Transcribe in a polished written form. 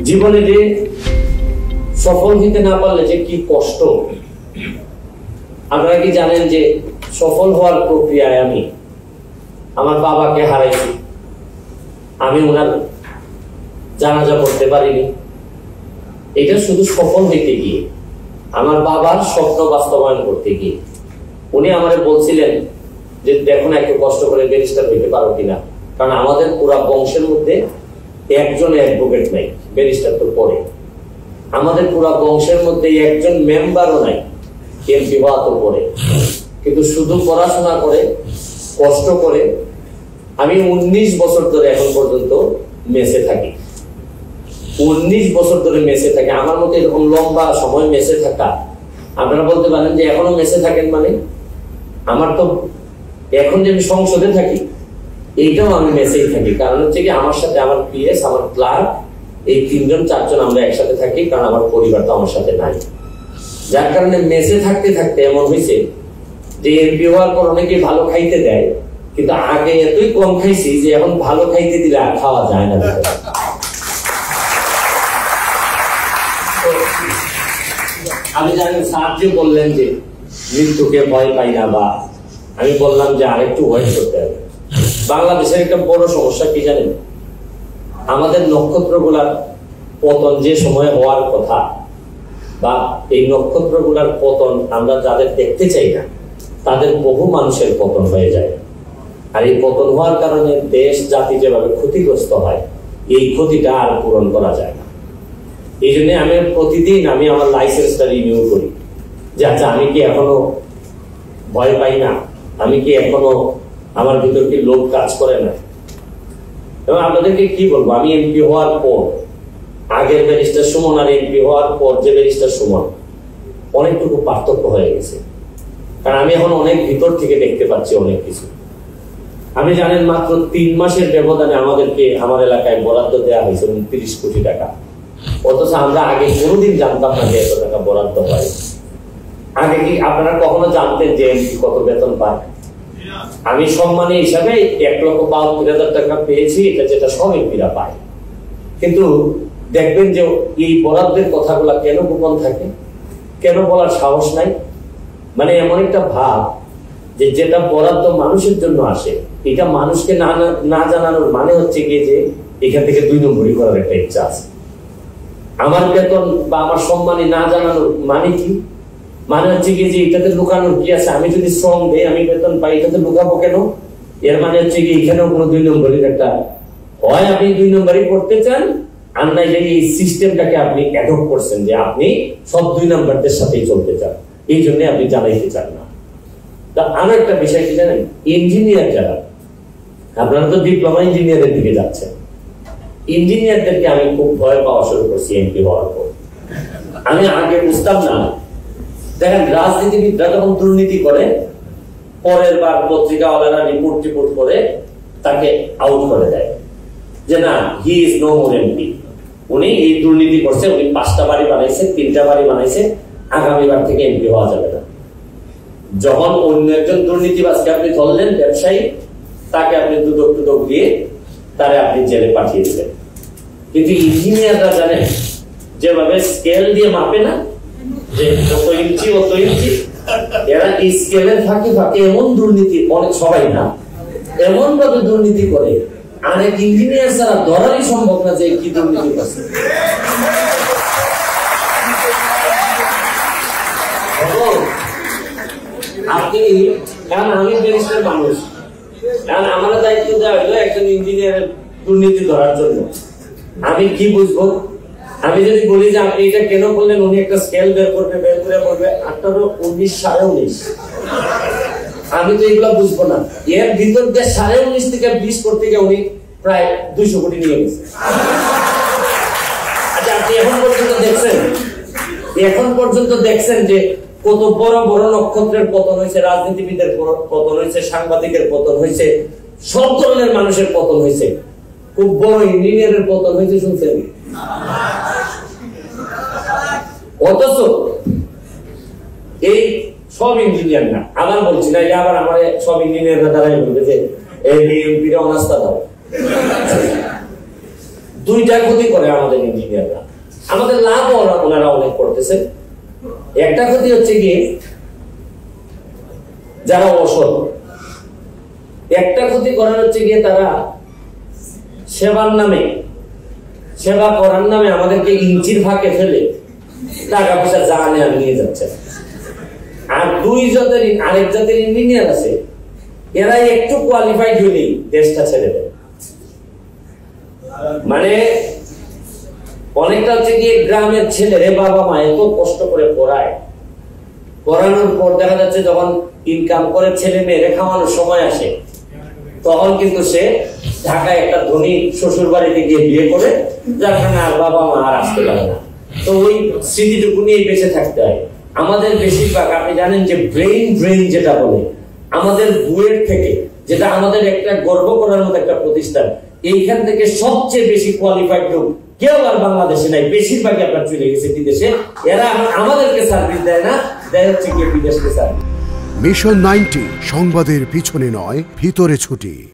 জীবনে যে সফল হতে না পারলে যে কি কষ্ট, আপনারা কি জানেন যে সফল হওয়ার প্রক্রিয়ায় আমি আমার বাবাকে হারাইছি। আমি ওনার জানাজা করতে পারিনি। এটা শুধু সফল হইতে গিয়ে, আমার বাবার স্বপ্ন বাস্তবায়ন করতে গিয়ে। উনি আমারে বলছিলেন যে দেখুন একটু কষ্ট করে ব্যারিস্টার হইতে পারো কিনা, কারণ আমাদের পুরা বংশের মধ্যে একজন অ্যাডভোকেট নাই, ব্যারিস্টার তো পরে। আমাদের পুরা বংশের মধ্যে একজন মেম্বারও নাই, এমপি হওয়া তো পরে। কিন্তু শুধু পড়াশোনা করে কষ্ট করে আমি 19 বছর ধরে এখন পর্যন্ত মেসে থাকি। 19 বছর ধরে মেসে থাকি। আমার মতো এরকম লম্বা সময় মেসে থাকা, আপনারা বলতে পারেন যে এখনো মেসে থাকেন মানে? আমার তো এখন যে আমি সংসদে থাকি এইটাও আমি মেসেই থাকি। কারণ হচ্ছে কি, আমার সাথে আমার পিএস, আমার ক্লার্ক, এই 3জন 4জন আমরা একসাথে থাকি, কারণ আমার পরিবার তো আমার সাথে নাই। যার কারণে মেসে থাকতে থাকতে এমন হয়েছে যে এমপি হওয়ার পর অনেকে ভালো খাইতে দেয়, কিন্তু আগে এতই কম খাইছি যে এখন ভালো খাইতে দিলে আর খাওয়া যায় না। আমি জানি স্যার যে বললেন যে মৃত্যুকে ভয় পাই না, বা আমি বললাম যে আরেকটু ওয়েট করতে হবে। বাংলাদেশের একটা বড় সমস্যা কি জানেন? আমাদের নক্ষত্রগুলার পতন যে সময় হওয়ার কথা, বা এই নক্ষত্রগুলার পতন আমরা যাদের দেখতে চাই না তাদের বহু মানুষের পতন হয়ে যায়। আর এই পতন হওয়ার কারণে দেশ জাতি যেভাবে ক্ষতিগ্রস্ত হয়, এই ক্ষতিটা আর পূরণ করা যায় না। এই জন্য আমি প্রতিদিন আমার লাইসেন্সটা রিনিউ করি যে আচ্ছা আমি কি এখনো ভয় পাই না, আমি কি এখনো আমার ভিতর কি লোভ কাজ করে না। এবং আপনাদেরকে কি বলবো, আমি এমপি হওয়ার পর, আগের ব্যারিস্টার সুমন আর এমপি হওয়ার পর যে ব্যারিস্টার সুমন, অনেকটুকু পার্থক্য হয়ে গেছে। কারণ আমি এখন অনেক ভিতর থেকে দেখতে পাচ্ছি অনেক কিছু। আমি জানেন মাত্র 3 মাসের ব্যবধানে আমাদেরকে আমার এলাকায় বরাদ্দ দেওয়া হয়েছে 29 কোটি টাকা। অথচ আমরা আগে কোনোদিন জানতাম না যে এত টাকা বরাদ্দ হয়। আগে কি আপনারা কখনো জানতেন যে এমপি কত বেতন পায়? আমি সম্মানী হিসাবে 1,72,000 টাকা পেয়েছি, এটা যেটা সব এমপিরা পায়। কিন্তু দেখবেন যে এই বরাদ্দের কথাগুলা কেন গোপন থাকে, কেন বলার সাহস নাই? মানে এমন একটা ভাব যে যেটা বরাদ্দ মানুষের জন্য আসে, এটা মানুষকে না জানানোর মানে হচ্ছে গিয়ে যে এখান থেকে 2 নম্বরই করার একটা ইচ্ছা আছে। আমার বেতন বা আমার সম্মানী না জানানোর মানে কি? মানে হচ্ছে কি যে এটাতে লুকানোর কি আছে? আমি যদি শ্রম দেই, আমি বেতন পাই, এটাতে লুকাবো কেন? এর মানে হচ্ছে কি এখানেও কোনো 2 নম্বরের একটা, হয় আপনি 2 নম্বরই করতে চান, আর নাই যে এই সিস্টেমটাকে আপনি অ্যাডপ্ট করছেন যে আপনি সব 2 নম্বরদের সাথেই চলতে চান, এই জন্য আপনি জানাইতে চান না। তা আরো একটা বিষয় কি জানেন, ইঞ্জিনিয়ার যারা, আপনারা তো ডিপ্লোমা ইঞ্জিনিয়ারের দিকে যাচ্ছেন, ইঞ্জিনিয়ারদেরকে আমি খুব ভয় পাওয়া শুরু করছি এমপি হওয়ার পর। আমি আগে বুঝতাম না। দেখেন রাজনীতিবিদরা যখন দুর্নীতি করে, পরের বার পত্রিকাওয়ালারা রিপোর্ট করে তাকে আউট করে দেয় যে না, he is no more MP, উনি এই দুর্নীতি করছে, উনি 5টা বাড়ি বানাইছে, 3টা বাড়ি বানাইছে, আগামীবার থেকে এমপি হওয়া যাবে না। যখন অন্য একজন দুর্নীতিবাজকে আপনি ধরলেন, ব্যবসায়ী, তাকে আপনি দুদক দিয়ে তারে আপনি জেলে পাঠিয়ে দিলেন। কিন্তু ইঞ্জিনিয়াররা জানেন যেভাবে স্কেল দিয়ে মাপে না, যে কত ইঞ্চি অত ইঞ্চি, এরা এই স্কেলের ফাঁকে ফাঁকে এমন দুর্নীতি, অনেক সবাই না, এমন ভাবে দুর্নীতি করে অনেক ইঞ্জিনিয়ার ছাড়া ধরারই সম্ভব না যে কি দুর্নীতি করছে। আপনি, কারণ আমি ব্যারিস্টার মানুষ, কারণ আমার দায়িত্ব দেওয়া হলো একজন ইঞ্জিনিয়ারের দুর্নীতি ধরার জন্য। আমি কি বুঝবো? আমি যদি বলি যে আপনি এটা কেন বললেন, উনি একটা স্কেল বের করে বলবে 18, 19, 19.5, আমি তো এগুলো বুঝবো না। এর ভিতর দিয়ে 19.5 থেকে 20 করতে গিয়ে উনি প্রায় 200 কোটি নিয়ে গেছে। আচ্ছা, আপনি এখন পর্যন্ত দেখছেন যে কত বড় বড় নক্ষত্রের পতন হয়েছে, রাজনীতিবিদের পতন হয়েছে, সাংবাদিকের পতন হয়েছে, সব ধরনের মানুষের পতন হয়েছে, খুব বড় ইঞ্জিনিয়ারের পতন হয়েছে, শুনছেন? অথচ এই সব ইঞ্জিনিয়ার না, আবার বলছি না, আবার আমার সব ইঞ্জিনিয়াররা দ্বারাই বলবে যে এমপিরা অনাস্থা দাও। দুইটা ক্ষতি করে আমাদের ইঞ্জিনিয়াররা, আমাদের লাভ ওনারা অনেক করতেছে। একটা ক্ষতি হচ্ছে গিয়ে যারা অসৎ, একটা ক্ষতি করার হচ্ছে গিয়ে তারা সেবার নামে, সেবা করার নামে আমাদেরকে ইঞ্চির ফাঁকে ফেলে টাকা পয়সা যা নেওয়া নিয়ে যাচ্ছে। আর আরেক জাতের ইঞ্জিনিয়ার আছে, এরা একটু কোয়ালিফাইড হলেই দেশটা ছেড়ে দেয়। মানে অনেকটা হচ্ছে গিয়ে গ্রামের ছেলেরে বাবা মা এত কষ্ট করে পড়ায়, পড়ানোর পর দেখা যাচ্ছে যখন ইনকাম করে ছেলে মেয়েরে খাওয়ানোর সময় আসে, তখন কিন্তু সে ঢাকায় একটা ধনী শ্বশুর বাড়িতে গিয়ে বিয়ে করে, যার কারণে আর বাবা মা আর আসতে পারে না। তো ওই স্মৃতিটুকু নিয়ে বেঁচে থাকতে হয়। আমাদের বেশিরভাগ, আপনি জানেন যে ব্রেইন যেটা বলে, আমাদের বুয়েট থেকে, যেটা আমাদের একটা গর্ব করার মতো একটা প্রতিষ্ঠান, এইখান থেকে সবচেয়ে বেশি কোয়ালিফাইড লোক কেউ আর বাংলাদেশে নাই, বেশিরভাগই আপনার চলে গেছে বিদেশে। এরা আমাদেরকে সার্ভিস দেয় না, দেয় হচ্ছে গিয়ে বিদেশকে সার্ভিস। মিশন 90 সংবাদের পিছনে নয়, ভিতরে ছুটি।